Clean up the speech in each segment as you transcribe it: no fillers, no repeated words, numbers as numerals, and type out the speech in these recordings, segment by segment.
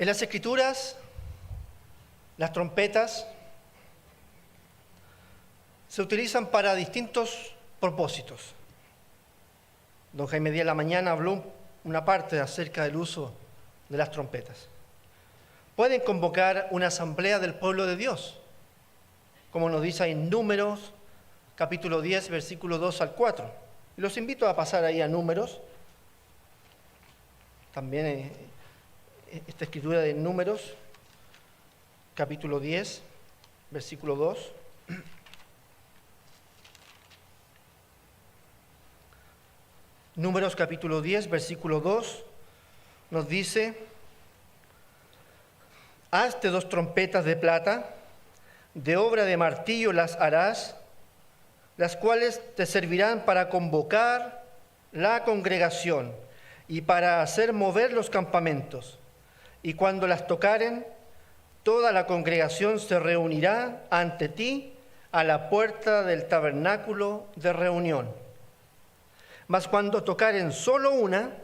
En las Escrituras, las trompetas se utilizan para distintos propósitos. Don Jaime Díaz la mañana habló una parte acerca del uso de las trompetas. Pueden convocar una asamblea del pueblo de Dios, como nos dice en Números, capítulo 10, versículo 2 al 4. Los invito a pasar ahí a Números. También esta escritura de Números, capítulo 10, versículo 2. Números capítulo 10, versículo 2, nos dice: hazte 2 trompetas de plata, de obra de martillo las harás, las cuales te servirán para convocar la congregación y para hacer mover los campamentos. Y cuando las tocaren, toda la congregación se reunirá ante ti a la puerta del tabernáculo de reunión. Mas cuando tocaren solo una,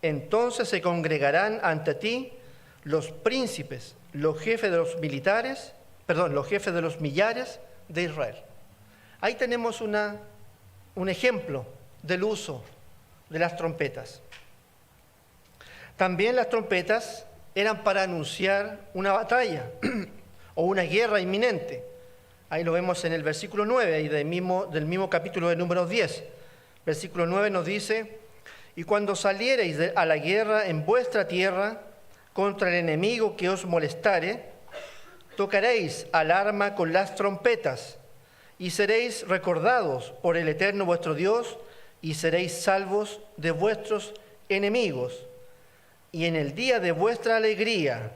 entonces se congregarán ante ti los príncipes, los jefes de los millares de Israel. Ahí tenemos un ejemplo del uso de las trompetas. También las trompetas eran para anunciar una batalla o una guerra inminente. Ahí lo vemos en el versículo 9 ahí del mismo capítulo de Números 10. Versículo 9 nos dice: y cuando saliereis a la guerra en vuestra tierra contra el enemigo que os molestare, tocaréis alarma con las trompetas, y seréis recordados por el Eterno vuestro Dios, y seréis salvos de vuestros enemigos. Y en el día de vuestra alegría,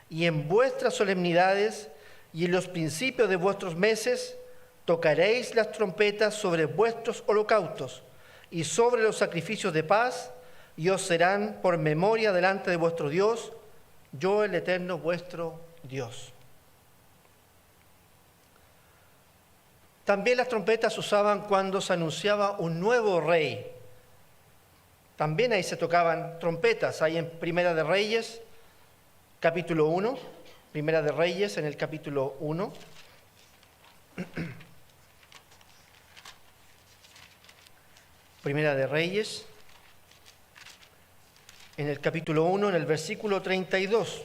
y en vuestras solemnidades, y en los principios de vuestros meses, tocaréis las trompetas sobre vuestros holocaustos, y sobre los sacrificios de paz, y os serán por memoria delante de vuestro Dios, yo el Eterno vuestro Dios. También las trompetas se usaban cuando se anunciaba un nuevo rey. También ahí se tocaban trompetas, ahí en Primera de Reyes, capítulo 1, Primera de Reyes en el capítulo 1. Primera de Reyes, en el capítulo 1, en el versículo 32.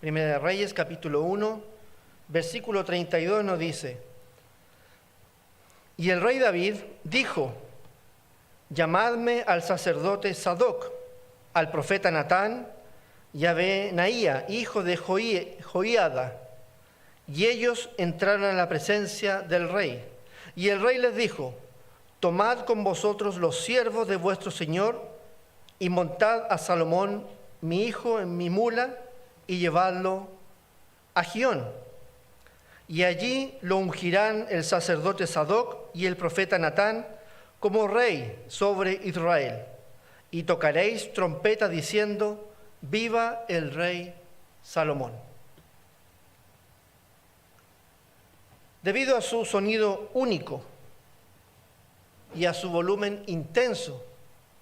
Primera de Reyes, capítulo 1, versículo 32 nos dice: y el rey David dijo: llamadme al sacerdote Sadoc, al profeta Natán y a Benaía, hijo de Joiada. Y ellos entraron a la presencia del rey. Y el rey les dijo: tomad con vosotros los siervos de vuestro señor y montad a Salomón, mi hijo, en mi mula y llevadlo a Gión. Y allí lo ungirán el sacerdote Sadoc y el profeta Natán como rey sobre Israel. Y tocaréis trompeta diciendo: viva el rey Salomón. Debido a su sonido único y a su volumen intenso,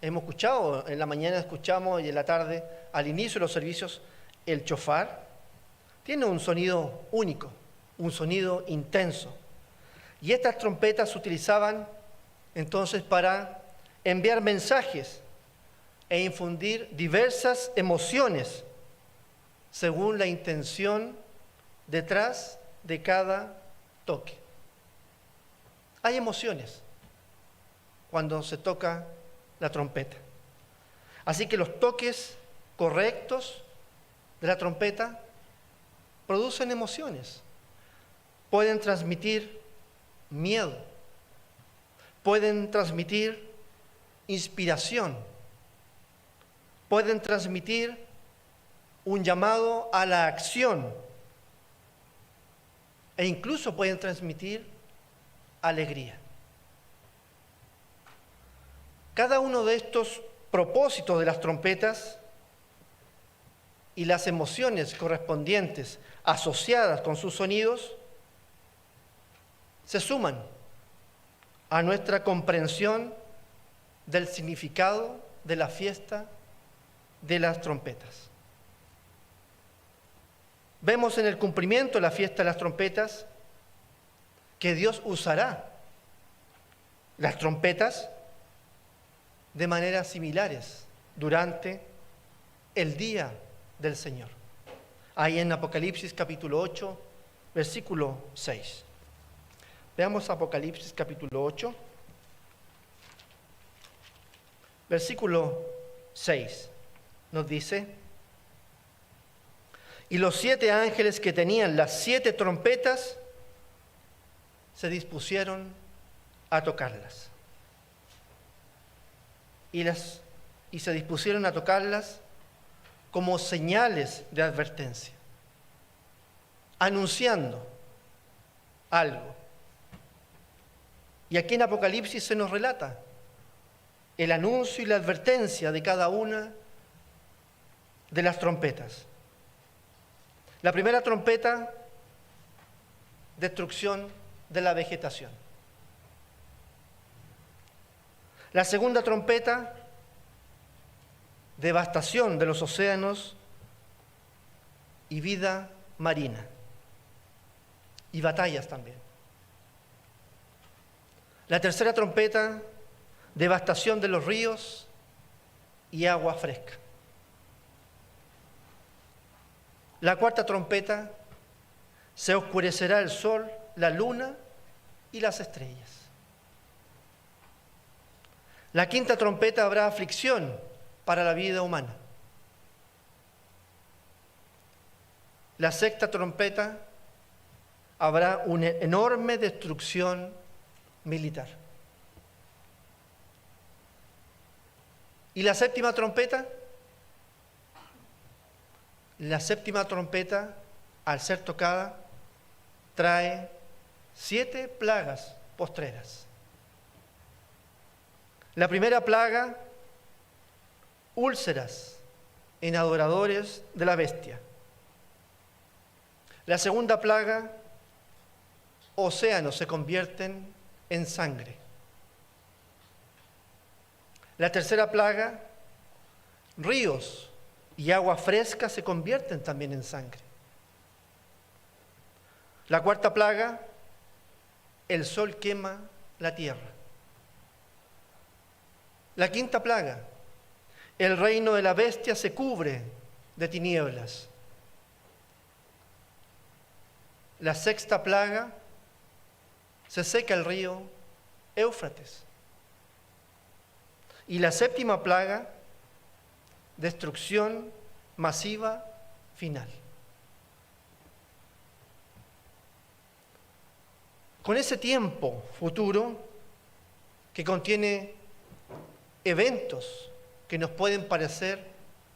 hemos escuchado, en la mañana escuchamos y en la tarde, al inicio de los servicios, el chofar. Tiene un sonido único, un sonido intenso. Y estas trompetas se utilizaban entonces para enviar mensajes e infundir diversas emociones según la intención detrás de cada toque. Hay emociones cuando se toca la trompeta. Así que los toques correctos de la trompeta producen emociones. Pueden transmitir miedo, pueden transmitir inspiración, pueden transmitir un llamado a la acción e incluso pueden transmitir alegría. Cada uno de estos propósitos de las trompetas y las emociones correspondientes asociadas con sus sonidos se suman a nuestra comprensión del significado de la fiesta de las trompetas. Vemos en el cumplimiento de la fiesta de las trompetas que Dios usará las trompetas de maneras similares durante el día del Señor. Ahí en Apocalipsis capítulo 8, versículo 6. Veamos Apocalipsis capítulo 8, versículo 6. Nos dice: y los 7 ángeles que tenían las 7 trompetas se dispusieron a tocarlas. Y se dispusieron a tocarlas como señales de advertencia, anunciando algo. Y aquí en Apocalipsis se nos relata el anuncio y la advertencia de cada una de las trompetas. La primera trompeta, destrucción de la vegetación. La segunda trompeta, devastación de los océanos y vida marina. Y batallas también. La tercera trompeta, devastación de los ríos y agua fresca. La cuarta trompeta, se oscurecerá el sol, la luna y las estrellas. La quinta trompeta, habrá aflicción para la vida humana. La sexta trompeta, habrá una enorme destrucción militar. ¿Y la séptima trompeta? La séptima trompeta, al ser tocada, trae 7 plagas postreras. La primera plaga, úlceras en adoradores de la bestia. La segunda plaga, océanos se convierten en sangre. La tercera plaga, ríos y agua fresca se convierten también en sangre. La cuarta plaga, el sol quema la tierra. La quinta plaga, el reino de la bestia se cubre de tinieblas. La sexta plaga, se seca el río Éufrates. Y la séptima plaga, destrucción masiva final. Con ese tiempo futuro que contiene eventos que nos pueden parecer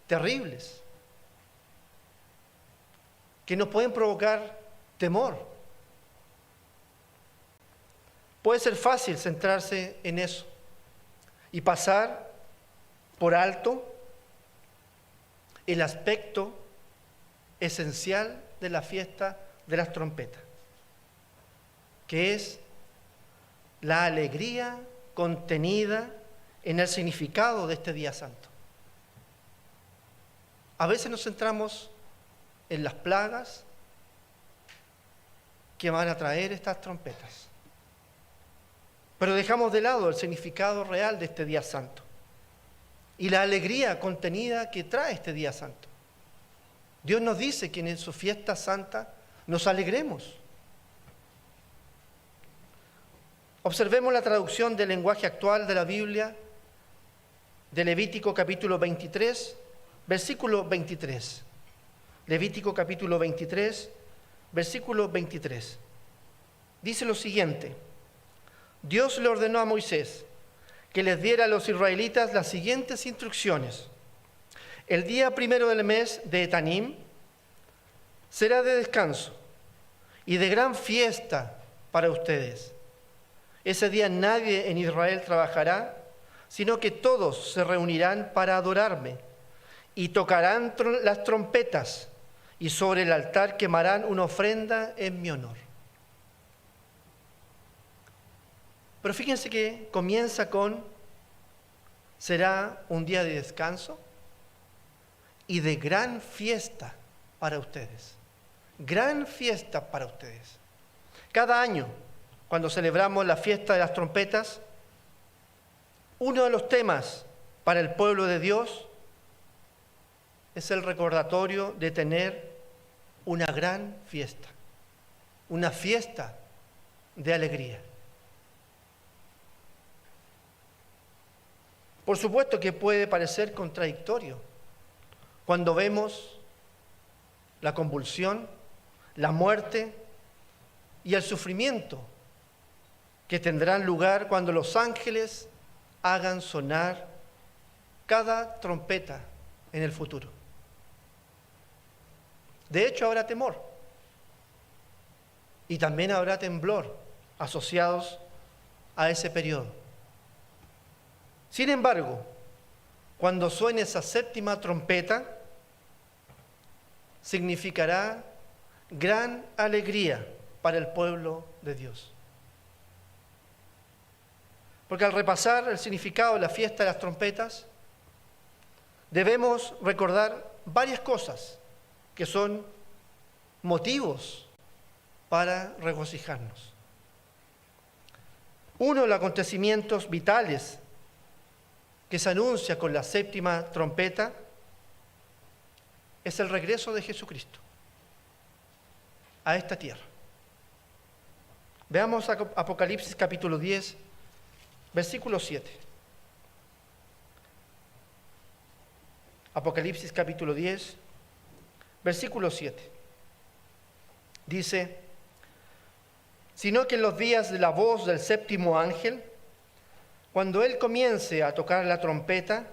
terribles, que nos pueden provocar temor. Puede ser fácil centrarse en eso y pasar por alto el aspecto esencial de la fiesta de las trompetas, que es la alegría contenida en el significado de este día santo. A veces nos centramos en las plagas que van a traer estas trompetas, pero dejamos de lado el significado real de este día santo y la alegría contenida que trae este día santo. Dios nos dice que en su fiesta santa nos alegremos. Observemos la traducción del lenguaje actual de la Biblia de Levítico capítulo 23, versículo 23. Levítico capítulo 23, versículo 23. Dice lo siguiente: Dios le ordenó a Moisés que les diera a los israelitas las siguientes instrucciones. El día primero del mes de Etanim será de descanso y de gran fiesta para ustedes. Ese día nadie en Israel trabajará, sino que todos se reunirán para adorarme y tocarán las trompetas y sobre el altar quemarán una ofrenda en mi honor. Pero fíjense que comienza con: será un día de descanso y de gran fiesta para ustedes. Gran fiesta para ustedes. Cada año, cuando celebramos la fiesta de las trompetas, uno de los temas para el pueblo de Dios es el recordatorio de tener una gran fiesta, una fiesta de alegría. Por supuesto que puede parecer contradictorio cuando vemos la convulsión, la muerte y el sufrimiento que tendrán lugar cuando los ángeles hagan sonar cada trompeta en el futuro. De hecho, habrá temor y también habrá temblor asociados a ese periodo. Sin embargo, cuando suene esa séptima trompeta, significará gran alegría para el pueblo de Dios. Porque al repasar el significado de la fiesta de las trompetas, debemos recordar varias cosas que son motivos para regocijarnos. Uno de los acontecimientos vitales que se anuncia con la séptima trompeta es el regreso de Jesucristo a esta tierra. Veamos Apocalipsis capítulo 10, versículo 7. Apocalipsis capítulo 10, versículo 7. Dice: sino que en los días de la voz del séptimo ángel, cuando él comience a tocar la trompeta,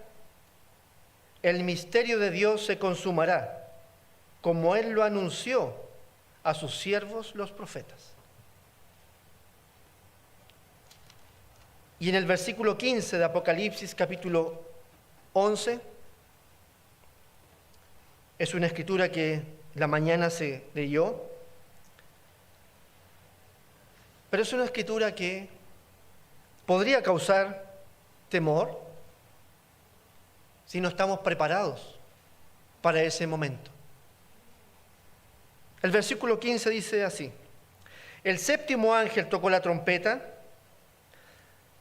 el misterio de Dios se consumará, como él lo anunció a sus siervos los profetas. Y en el versículo 15 de Apocalipsis capítulo 11, es una escritura que la mañana se leyó, pero es una escritura que podría causar temor si no estamos preparados para ese momento. El versículo 15 dice así: el séptimo ángel tocó la trompeta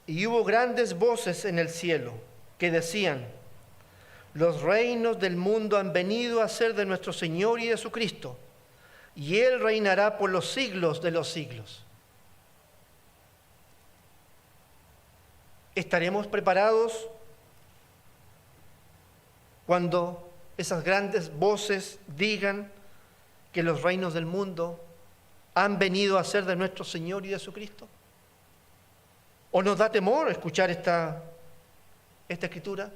y hubo grandes voces en el cielo que decían: los reinos del mundo han venido a ser de nuestro Señor y de su Cristo, y Él reinará por los siglos de los siglos. ¿Estaremos preparados cuando esas grandes voces digan que los reinos del mundo han venido a ser de nuestro Señor y de su Cristo? ¿O nos da temor escuchar esta escritura?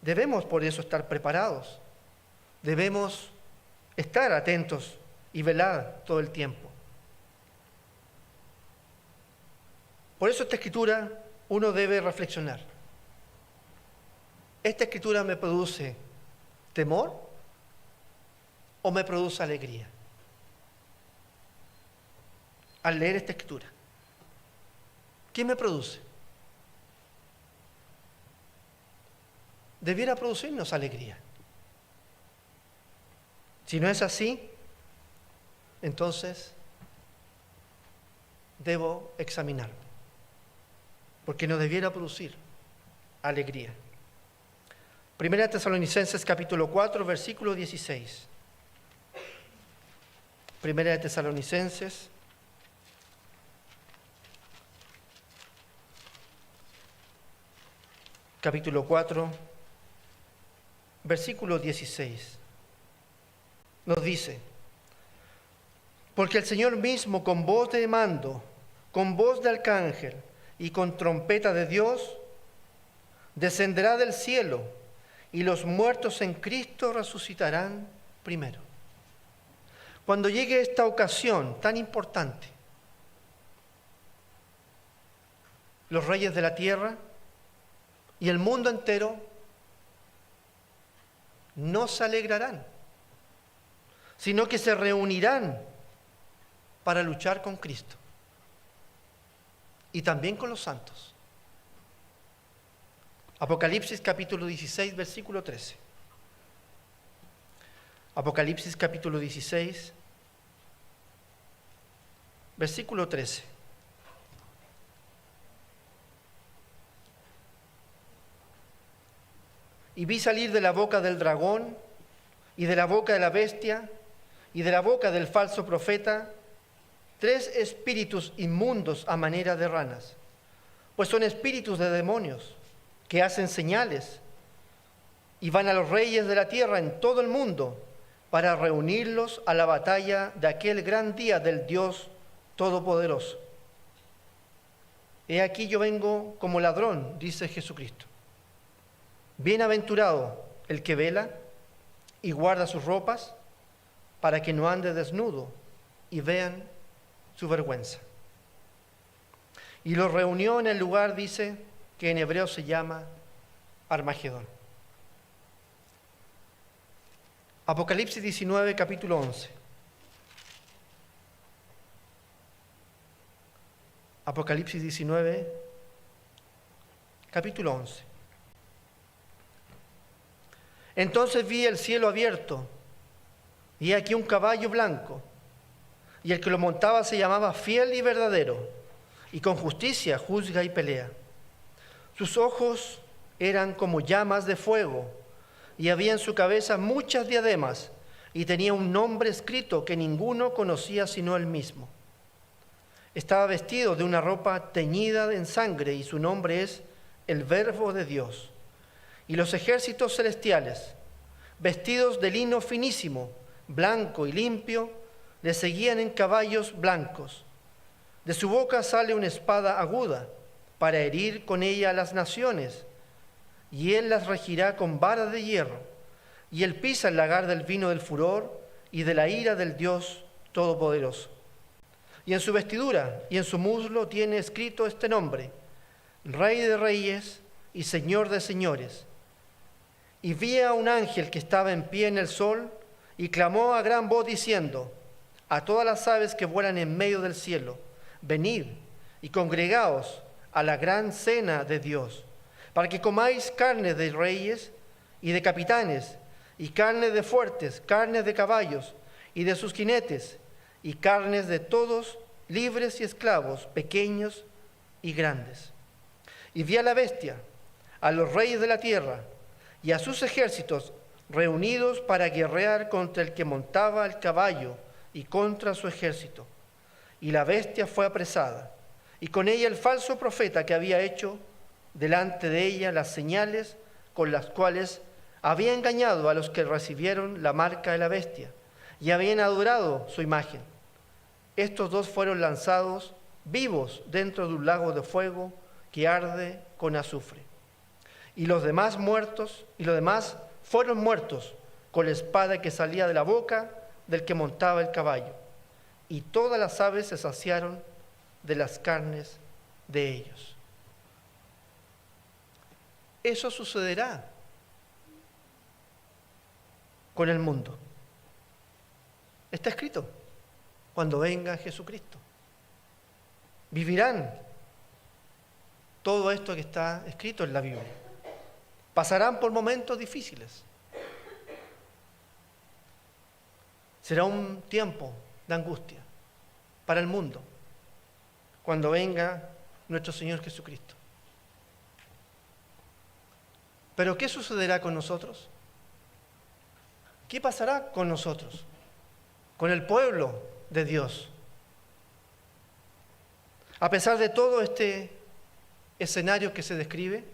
Debemos por eso estar preparados. Debemos estar atentos y velar todo el tiempo. Por eso esta escritura uno debe reflexionar. ¿Esta escritura me produce temor o me produce alegría? Al leer esta escritura, ¿qué me produce? Debiera producirnos alegría. Si no es así, entonces debo examinarme, porque no debiera producir alegría. Primera de Tesalonicenses capítulo 4, versículo 16. Primera de Tesalonicenses capítulo 4, versículo 16. Nos dice: porque el Señor mismo, con voz de mando, con voz de arcángel y con trompeta de Dios, descenderá del cielo, y los muertos en Cristo resucitarán primero. Cuando llegue esta ocasión tan importante, los reyes de la tierra y el mundo entero no se alegrarán, sino que se reunirán para luchar con Cristo y también con los santos. Apocalipsis capítulo 16, versículo 13. Apocalipsis capítulo 16, versículo 13. Y vi salir de la boca del dragón, y de la boca de la bestia, y de la boca del falso profeta, 3 espíritus inmundos a manera de ranas, pues son espíritus de demonios, que hacen señales, y van a los reyes de la tierra en todo el mundo, para reunirlos a la batalla de aquel gran día del Dios Todopoderoso. He aquí yo vengo como ladrón, dice Jesucristo. Bienaventurado el que vela y guarda sus ropas, para que no ande desnudo y vean su vergüenza. Y los reunió en el lugar, dice, que en hebreo se llama Armagedón. Apocalipsis 19, capítulo 11. Apocalipsis 19, capítulo 11. Entonces vi el cielo abierto, y aquí un caballo blanco, y el que lo montaba se llamaba Fiel y Verdadero, y con justicia juzga y pelea. Sus ojos eran como llamas de fuego, y había en su cabeza muchas diademas, y tenía un nombre escrito que ninguno conocía sino él mismo. Estaba vestido de una ropa teñida en sangre, y su nombre es el Verbo de Dios. Y los ejércitos celestiales, vestidos de lino finísimo, blanco y limpio, le seguían en caballos blancos. De su boca sale una espada aguda, para herir con ella a las naciones, y él las regirá con vara de hierro, y él pisa el lagar del vino del furor y de la ira del Dios Todopoderoso. Y en su vestidura y en su muslo tiene escrito este nombre: Rey de Reyes y Señor de Señores. Y vi a un ángel que estaba en pie en el sol, y clamó a gran voz diciendo: a todas las aves que vuelan en medio del cielo, venid y congregaos a la gran cena de Dios, para que comáis carne de reyes y de capitanes, y carne de fuertes, carne de caballos y de sus jinetes, y carnes de todos, libres y esclavos, pequeños y grandes. Y vi a la bestia, a los reyes de la tierra, y a sus ejércitos reunidos para guerrear contra el que montaba el caballo y contra su ejército. Y la bestia fue apresada, y con ella el falso profeta que había hecho delante de ella las señales con las cuales había engañado a los que recibieron la marca de la bestia y habían adorado su imagen. Estos 2 fueron lanzados vivos dentro de un lago de fuego que arde con azufre. Y los demás fueron muertos con la espada que salía de la boca del que montaba el caballo. Y todas las aves se saciaron de las carnes de ellos. Eso sucederá con el mundo. Está escrito: cuando venga Jesucristo. Vivirán todo esto que está escrito en la Biblia. Pasarán por momentos difíciles. Será un tiempo de angustia para el mundo cuando venga nuestro Señor Jesucristo. Pero ¿qué sucederá con nosotros? ¿Qué pasará con nosotros? Con el pueblo de Dios. A pesar de todo este escenario que se describe,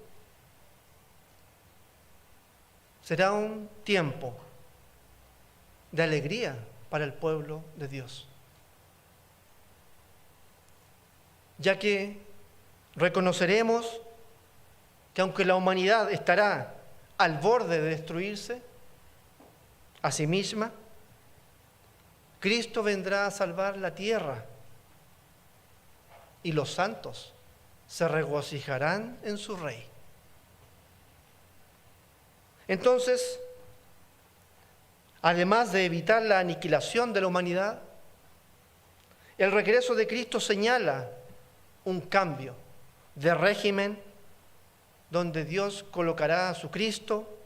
será un tiempo de alegría para el pueblo de Dios, ya que reconoceremos que aunque la humanidad estará al borde de destruirse a sí misma, Cristo vendrá a salvar la tierra y los santos se regocijarán en su Rey. Entonces, además de evitar la aniquilación de la humanidad, el regreso de Cristo señala un cambio de régimen donde Dios colocará a su Cristo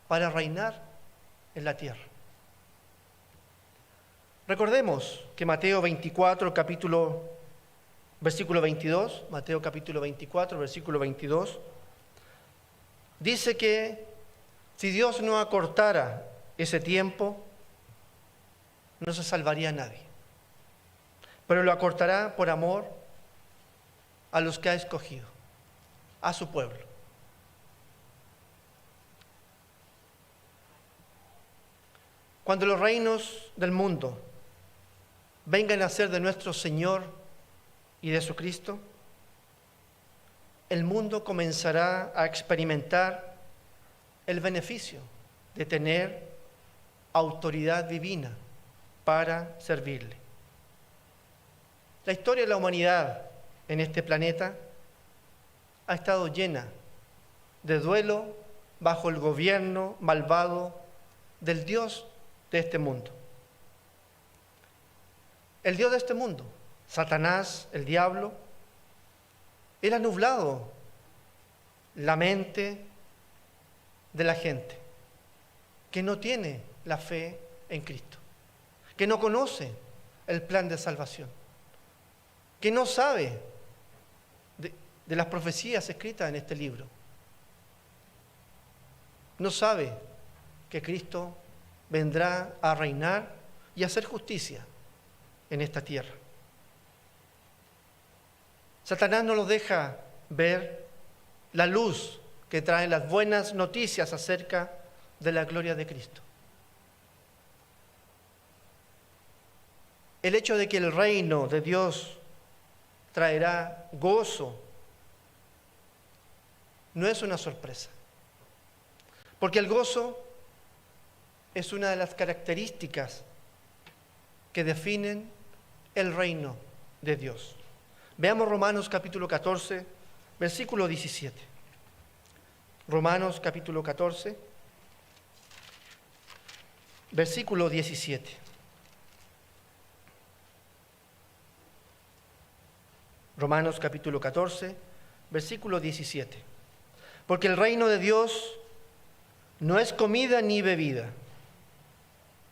para reinar en la tierra. Recordemos que Mateo 24, versículo 22, Mateo capítulo 24, versículo 22, dice que si Dios no acortara ese tiempo, no se salvaría a nadie, pero lo acortará por amor a los que ha escogido, a su pueblo. Cuando los reinos del mundo vengan a ser de nuestro Señor y de su Cristo, el mundo comenzará a experimentar el beneficio de tener autoridad divina para servirle. La historia de la humanidad en este planeta ha estado llena de duelo bajo el gobierno malvado del Dios de este mundo. El Dios de este mundo, Satanás, el diablo, él ha nublado la mente de la gente que no tiene la fe en Cristo, que no conoce el plan de salvación, que no sabe de las profecías escritas en este libro, no sabe que Cristo vendrá a reinar y a hacer justicia en esta tierra. Satanás no los deja ver la luz que traen las buenas noticias acerca de la gloria de Cristo. El hecho de que el reino de Dios traerá gozo no es una sorpresa, porque el gozo es una de las características que definen el reino de Dios. Veamos Romanos capítulo 14, versículo 17. Romanos capítulo 14, versículo 17. Romanos capítulo 14, versículo 17. Porque el reino de Dios no es comida ni bebida,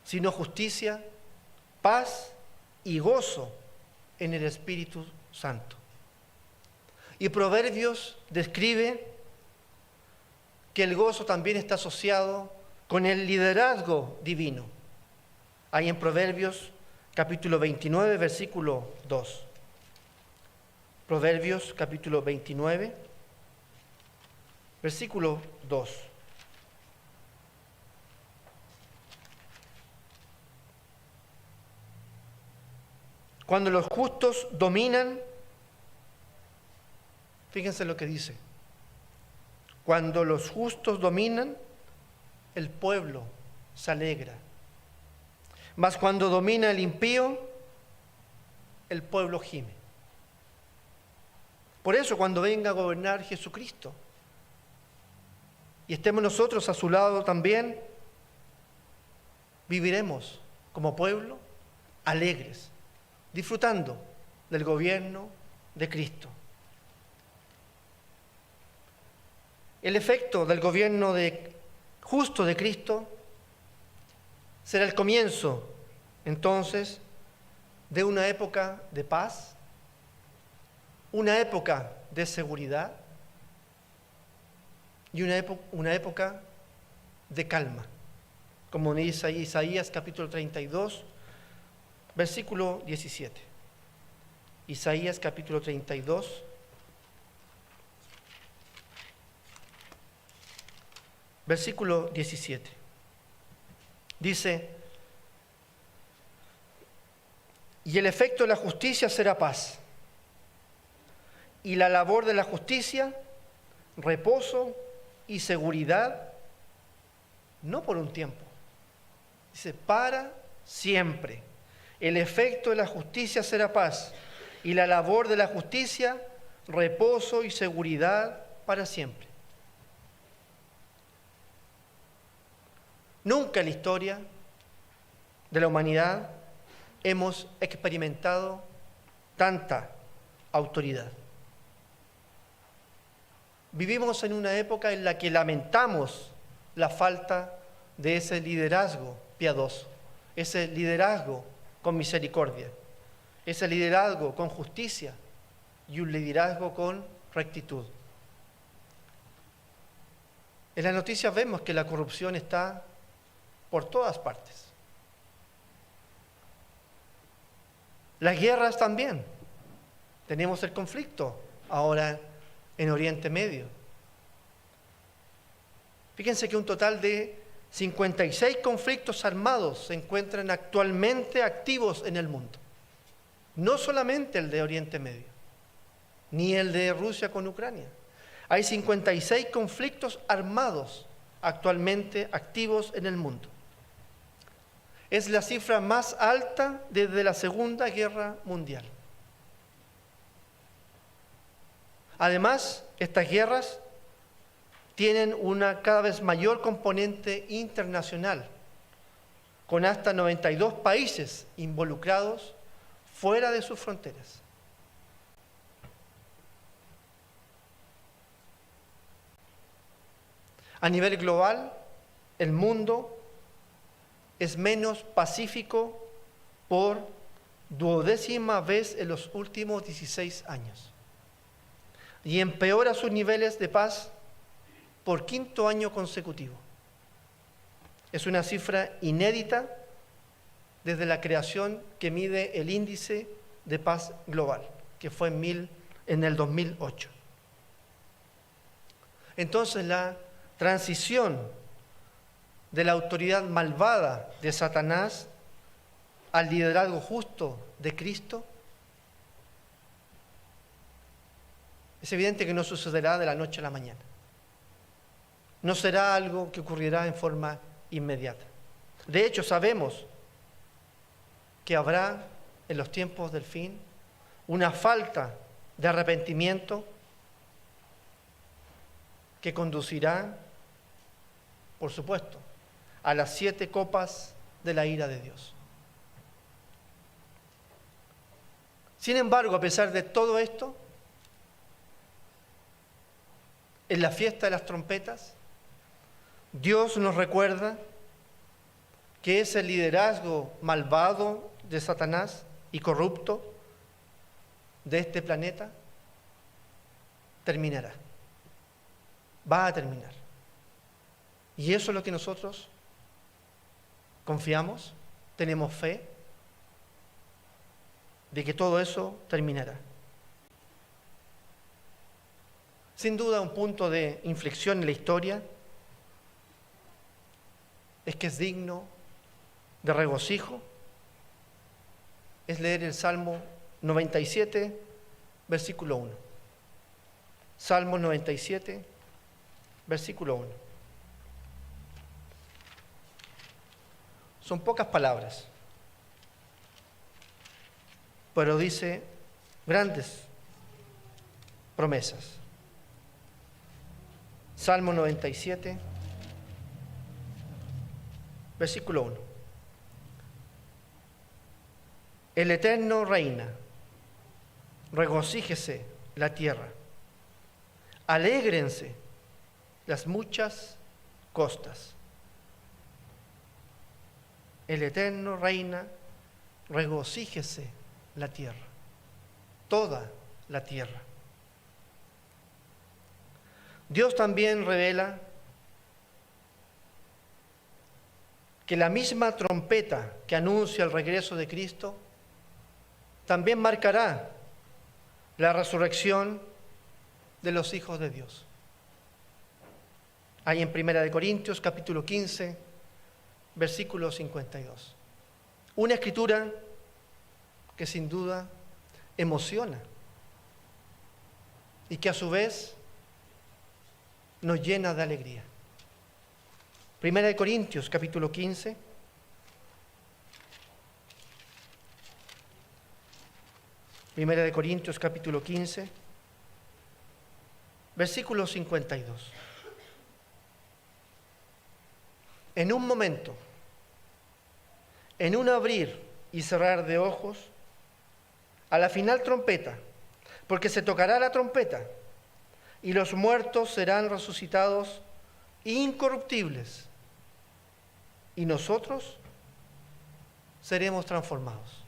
sino justicia, paz y gozo en el Espíritu Santo. Y Proverbios describe que el gozo también está asociado con el liderazgo divino. Ahí en Proverbios capítulo 29, versículo 2. Proverbios capítulo 29, versículo 2. Cuando los justos dominan, fíjense lo que dice, cuando los justos dominan, el pueblo se alegra. Mas cuando domina el impío, el pueblo gime. Por eso cuando venga a gobernar Jesucristo y estemos nosotros a su lado también, viviremos como pueblo alegres, disfrutando del gobierno de Cristo. El efecto del gobierno justo de Cristo será el comienzo, entonces, de una época de paz, una época de seguridad y una época de calma, como dice ahí Isaías capítulo 32, versículo 17. Isaías capítulo 32, versículo 17. Dice: y el efecto de la justicia será paz, y la labor de la justicia, reposo y seguridad, no por un tiempo, dice para siempre. El efecto de la justicia será paz, y la labor de la justicia, reposo y seguridad para siempre. Nunca en la historia de la humanidad hemos experimentado tanta autoridad. Vivimos en una época en la que lamentamos la falta de ese liderazgo piadoso, ese liderazgo con misericordia. Ese liderazgo con justicia y un liderazgo con rectitud. En las noticias vemos que la corrupción está por todas partes. Las guerras también. Tenemos el conflicto ahora en Oriente Medio. Fíjense que un total de 56 conflictos armados se encuentran actualmente activos en el mundo. No solamente el de Oriente Medio, ni el de Rusia con Ucrania. Hay 56 conflictos armados actualmente activos en el mundo. Es la cifra más alta desde la Segunda Guerra Mundial. Además, estas guerras tienen una cada vez mayor componente internacional, con hasta 92 países involucrados fuera de sus fronteras. A nivel global, el mundo es menos pacífico por 12ª vez en los últimos 16 años. Y empeora sus niveles de paz por 5º año consecutivo. Es una cifra inédita desde la creación que mide el índice de paz global, que fue en el 2008. Entonces la transición de la autoridad malvada de Satanás al liderazgo justo de Cristo es evidente que no sucederá de la noche a la mañana. No será algo que ocurrirá en forma inmediata. De hecho, sabemos que habrá en los tiempos del fin una falta de arrepentimiento que conducirá, por supuesto, a las 7 copas de la ira de Dios. Sin embargo, a pesar de todo esto, en la fiesta de las trompetas, Dios nos recuerda que ese liderazgo malvado de Satanás y corrupto de este planeta terminará. Va a terminar. Y eso es lo que nosotros confiamos, tenemos fe de que todo eso terminará. Sin duda, un punto de inflexión en la historia es que es digno de regocijo, es leer el Salmo 97, versículo 1. Salmo 97, versículo 1. Son pocas palabras, pero dice grandes promesas. Salmo 97, versículo 1. El Eterno reina, regocíjese la tierra, alégrense las muchas costas. El Eterno reina, regocíjese la tierra, toda la tierra. Dios también revela que la misma trompeta que anuncia el regreso de Cristo también marcará la resurrección de los hijos de Dios. Hay en 1 Corintios capítulo 15, versículo 52. Una escritura que sin duda emociona y que a su vez nos llena de alegría. 1 Corintios capítulo 15, Primera de Corintios capítulo 15, versículo 52. En un momento, en un abrir y cerrar de ojos, a la final trompeta, porque se tocará la trompeta, y los muertos serán resucitados incorruptibles, y nosotros seremos transformados.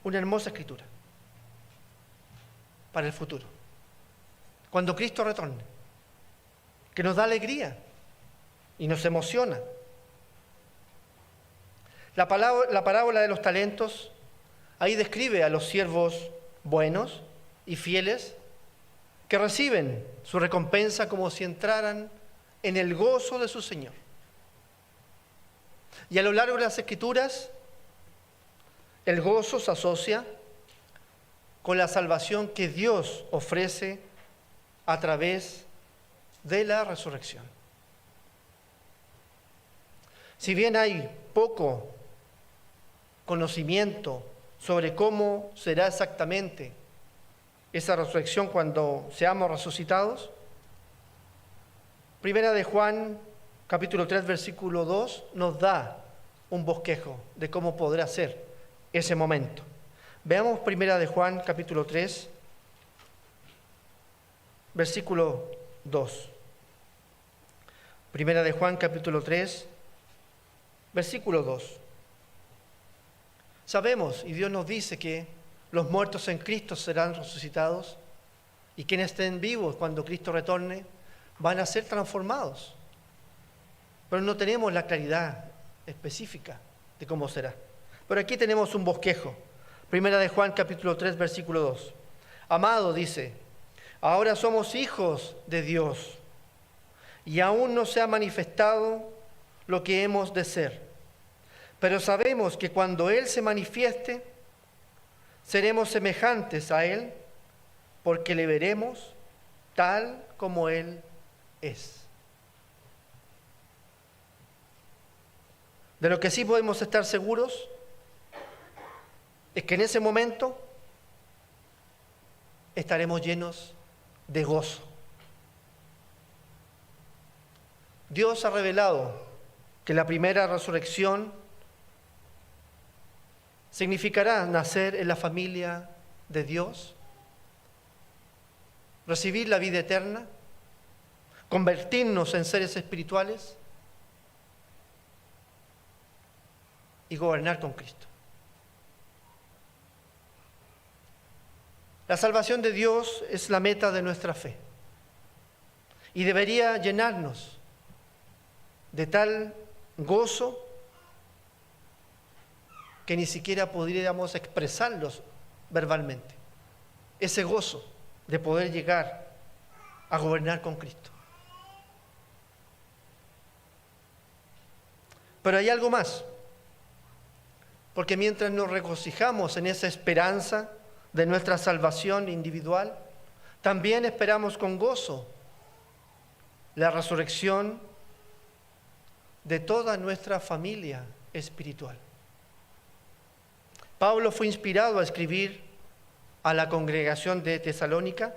Una hermosa escritura para el futuro. Cuando Cristo retorne, que nos da alegría y nos emociona. La parábola de los talentos ahí describe a los siervos buenos y fieles que reciben su recompensa como si entraran en el gozo de su Señor. Y a lo largo de las Escrituras, el gozo se asocia con la salvación que Dios ofrece a través de la resurrección. Si bien hay poco conocimiento sobre cómo será exactamente esa resurrección cuando seamos resucitados, Primera de Juan, capítulo 3, versículo 2, nos da un bosquejo de cómo podrá ser ese momento. Veamos Primera de Juan, capítulo 3, versículo 2. Primera de Juan, capítulo 3, versículo 2. Sabemos, y Dios nos dice, que los muertos en Cristo serán resucitados y quienes estén vivos cuando Cristo retorne van a ser transformados. Pero no tenemos la claridad específica de cómo será. Pero aquí tenemos un bosquejo. Primera de Juan, capítulo 3, versículo 2. Amado, dice, ahora somos hijos de Dios y aún no se ha manifestado lo que hemos de ser. Pero sabemos que cuando Él se manifieste, seremos semejantes a Él, porque le veremos tal como Él es. De lo que sí podemos estar seguros es que en ese momento estaremos llenos de gozo. Dios ha revelado que la primera resurrección significará nacer en la familia de Dios, recibir la vida eterna, convertirnos en seres espirituales y gobernar con Cristo. La salvación de Dios es la meta de nuestra fe y debería llenarnos de tal gozo que ni siquiera podríamos expresarlos verbalmente. Ese gozo de poder llegar a gobernar con Cristo. Pero hay algo más, porque mientras nos regocijamos en esa esperanza de nuestra salvación individual, también esperamos con gozo la resurrección de toda nuestra familia espiritual. Pablo fue inspirado a escribir a la congregación de Tesalónica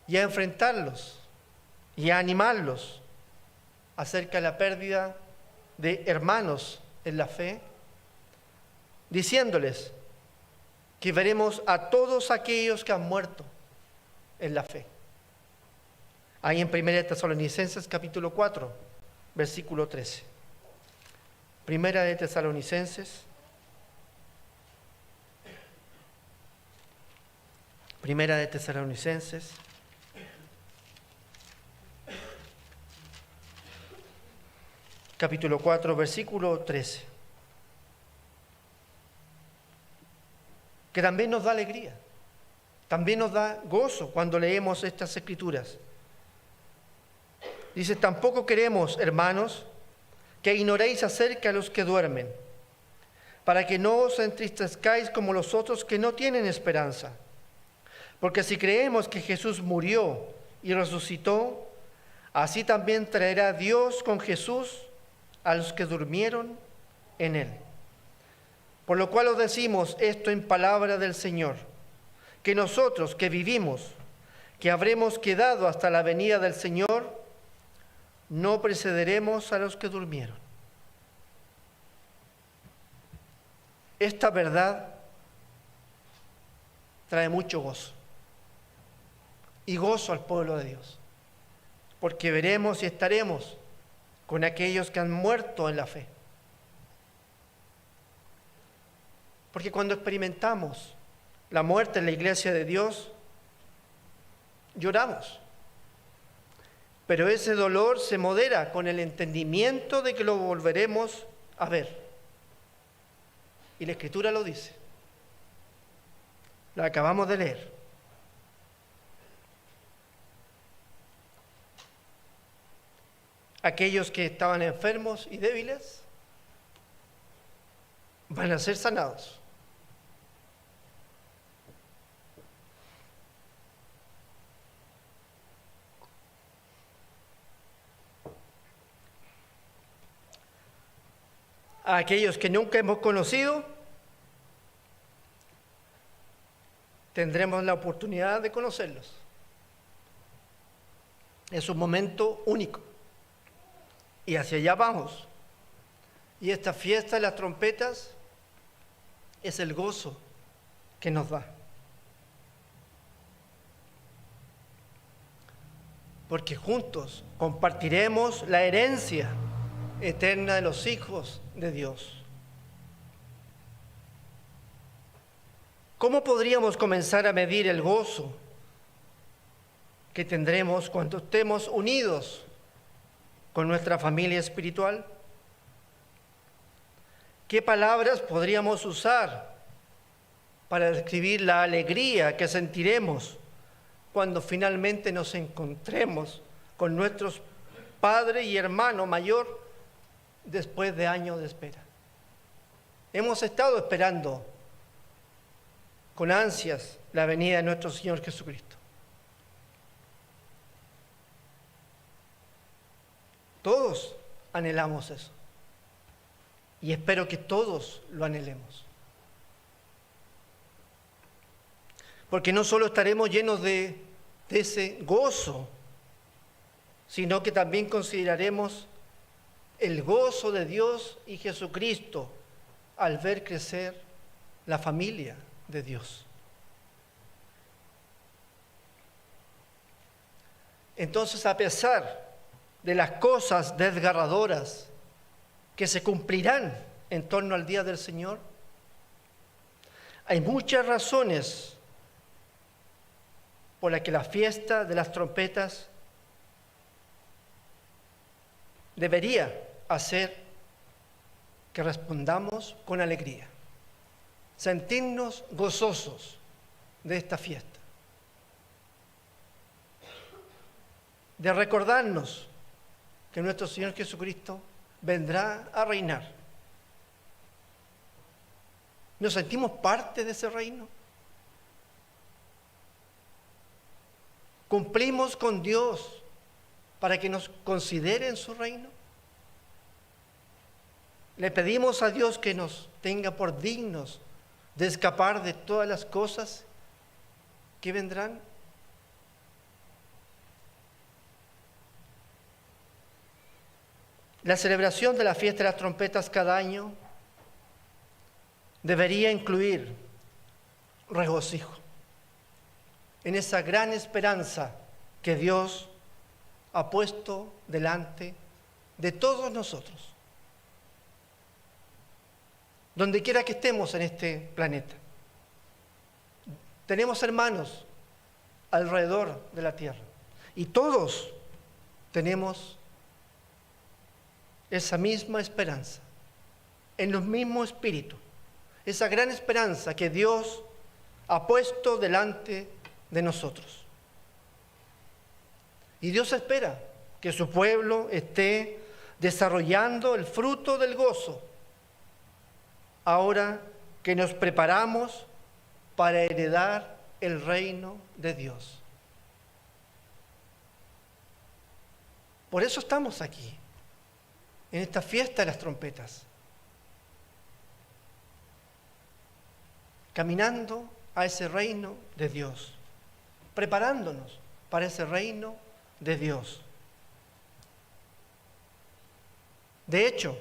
y a enfrentarlos y a animarlos acerca de la pérdida de hermanos en la fe, diciéndoles que veremos a todos aquellos que han muerto en la fe. Ahí en 1 Tesalonicenses capítulo 4, versículo 13. 1 Tesalonicenses, capítulo 4, versículo 13, que también nos da alegría, también nos da gozo cuando leemos estas escrituras. Dice, tampoco queremos, hermanos, que ignoréis acerca de los que duermen, para que no os entristezcáis como los otros que no tienen esperanza. Porque si creemos que Jesús murió y resucitó, así también traerá Dios con Jesús a los que durmieron en Él. Por lo cual os decimos esto en palabra del Señor, que nosotros que vivimos, que habremos quedado hasta la venida del Señor, no precederemos a los que durmieron. Esta verdad trae mucho gozo. Y gozo al pueblo de Dios, porque veremos y estaremos con aquellos que han muerto en la fe, Porque cuando experimentamos la muerte en la iglesia de Dios, lloramos. Pero ese dolor se modera con el entendimiento de que lo volveremos a ver. Y la Escritura lo dice. La acabamos de leer. Aquellos que estaban enfermos y débiles van a ser sanados. A aquellos que nunca hemos conocido, tendremos la oportunidad de conocerlos. Es un momento único. Y hacia allá vamos. Y esta fiesta de las trompetas es el gozo que nos da. Porque juntos compartiremos la herencia eterna de los hijos de Dios. ¿Cómo podríamos comenzar a medir el gozo que tendremos cuando estemos unidos con nuestra familia espiritual? ¿Qué palabras podríamos usar para describir la alegría que sentiremos cuando finalmente nos encontremos con nuestros padre y hermano mayor después de años de espera? Hemos estado esperando con ansias la venida de nuestro Señor Jesucristo. Todos anhelamos eso. Y espero que todos lo anhelemos. Porque no solo estaremos llenos de ese gozo, sino que también consideraremos el gozo de Dios y Jesucristo al ver crecer la familia de Dios. Entonces, a pesar de las cosas desgarradoras que se cumplirán en torno al día del Señor, hay muchas razones por las que la fiesta de las trompetas debería hacer que respondamos con alegría, sentirnos gozosos de esta fiesta, de recordarnos que nuestro Señor Jesucristo vendrá a reinar. ¿Nos sentimos parte de ese reino? ¿Cumplimos con Dios para que nos considere en su reino? ¿Le pedimos a Dios que nos tenga por dignos de escapar de todas las cosas que vendrán? La celebración de la fiesta de las trompetas cada año debería incluir regocijo en esa gran esperanza que Dios ha puesto delante de todos nosotros, donde quiera que estemos en este planeta. Tenemos hermanos alrededor de la tierra y todos tenemos esa misma esperanza, en el mismo espíritu, esa gran esperanza que Dios ha puesto delante de nosotros. Y Dios espera que su pueblo esté desarrollando el fruto del gozo, ahora que nos preparamos para heredar el reino de Dios. Por eso estamos aquí, en esta fiesta de las trompetas, caminando a ese reino de Dios, preparándonos para ese reino de Dios. De hecho,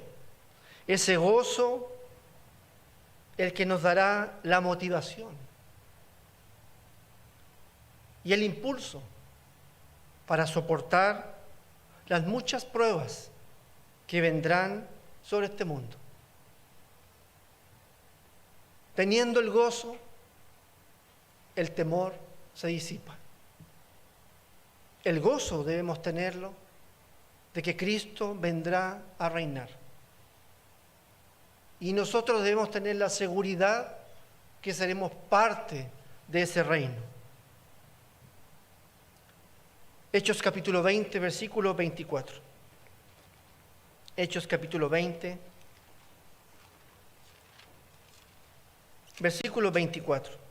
ese gozo, el que nos dará la motivación y el impulso para soportar las muchas pruebas que vendrán sobre este mundo. Teniendo el gozo, el temor se disipa. El gozo debemos tenerlo de que Cristo vendrá a reinar. Y nosotros debemos tener la seguridad que seremos parte de ese reino. Hechos capítulo 20, versículo 24. Hechos capítulo 20, versículo 24.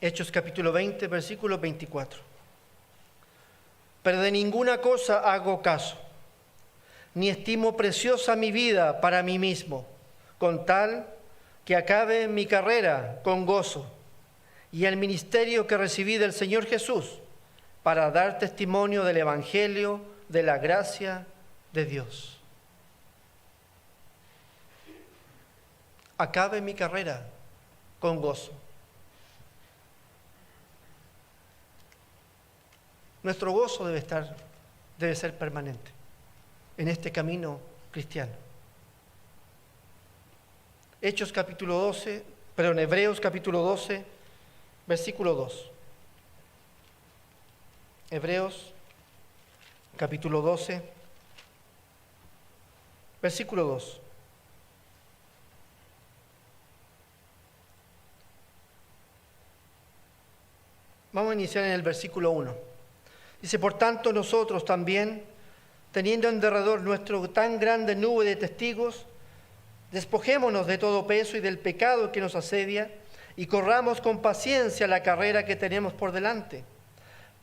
Hechos capítulo 20, versículo 24. Pero de ninguna cosa hago caso, ni estimo preciosa mi vida para mí mismo, con tal que acabe mi carrera con gozo y el ministerio que recibí del Señor Jesús para dar testimonio del Evangelio de la gracia de Dios. Acabe mi carrera con gozo. Nuestro gozo debe ser permanente en este camino cristiano. Hebreos capítulo 12, versículo 2. Hebreos capítulo 12, versículo 2. Vamos a iniciar en el versículo 1. Dice, por tanto nosotros también, teniendo en derredor nuestro tan grande nube de testigos, despojémonos de todo peso y del pecado que nos asedia y corramos con paciencia la carrera que tenemos por delante.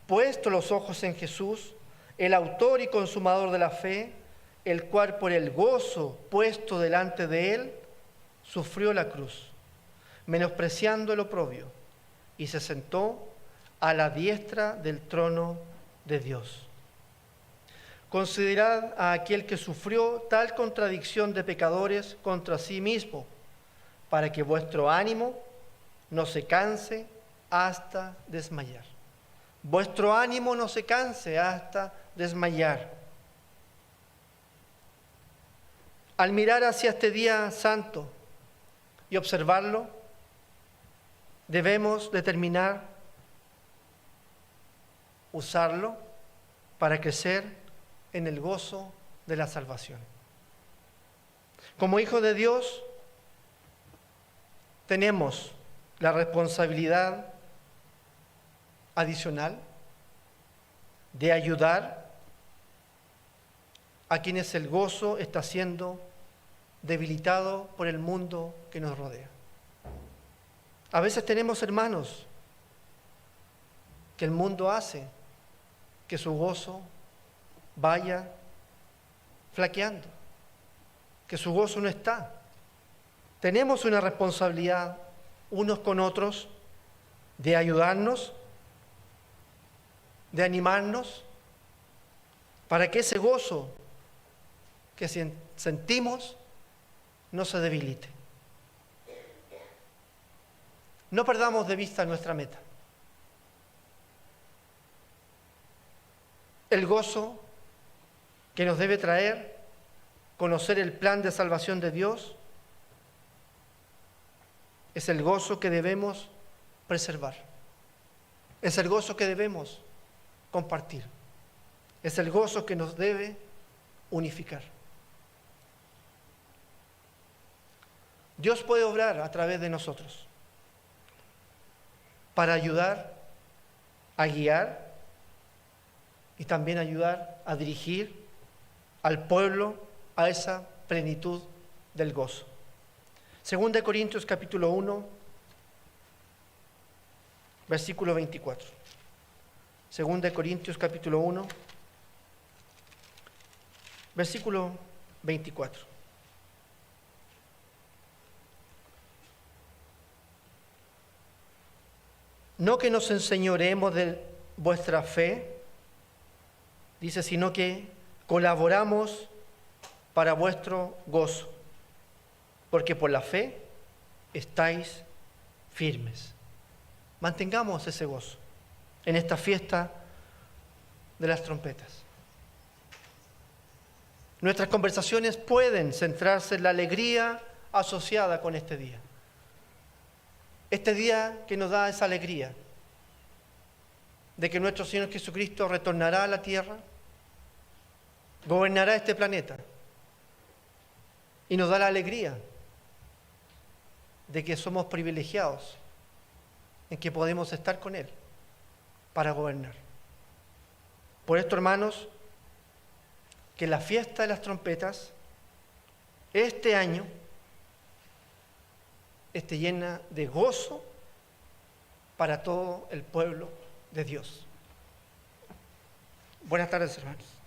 Puesto los ojos en Jesús, el autor y consumador de la fe, el cual por el gozo puesto delante de él, sufrió la cruz, menospreciando el oprobio, y se sentó a la diestra del trono de Dios. Considerad a aquel que sufrió tal contradicción de pecadores contra sí mismo, para que vuestro ánimo no se canse hasta desmayar. Vuestro ánimo no se canse hasta desmayar. Al mirar hacia este día santo y observarlo, debemos determinar usarlo para crecer en el gozo de la salvación. Como hijos de Dios, tenemos la responsabilidad adicional de ayudar a quienes el gozo está siendo debilitado por el mundo que nos rodea. A veces tenemos hermanos que el mundo hace que su gozo vaya flaqueando, que su gozo no está. Tenemos una responsabilidad unos con otros de ayudarnos, de animarnos, para que ese gozo que sentimos no se debilite. No perdamos de vista nuestra meta. El gozo que nos debe traer conocer el plan de salvación de Dios es el gozo que debemos preservar. Es el gozo que debemos compartir. Es el gozo que nos debe unificar. Dios puede obrar a través de nosotros para ayudar a guiar y también ayudar a dirigir al pueblo a esa plenitud del gozo. 2 Corintios capítulo 1, versículo 24. 2 Corintios capítulo 1, versículo 24. No que nos enseñoremos de vuestra fe, dice, sino que colaboramos para vuestro gozo, porque por la fe estáis firmes. Mantengamos ese gozo en esta fiesta de las trompetas. Nuestras conversaciones pueden centrarse en la alegría asociada con este día. Este día que nos da esa alegría de que nuestro Señor Jesucristo retornará a la tierra, gobernará este planeta y nos da la alegría de que somos privilegiados en que podemos estar con Él para gobernar. Por esto, hermanos, que la fiesta de las trompetas este año esté llena de gozo para todo el pueblo de Dios. Buenas tardes, hermanos.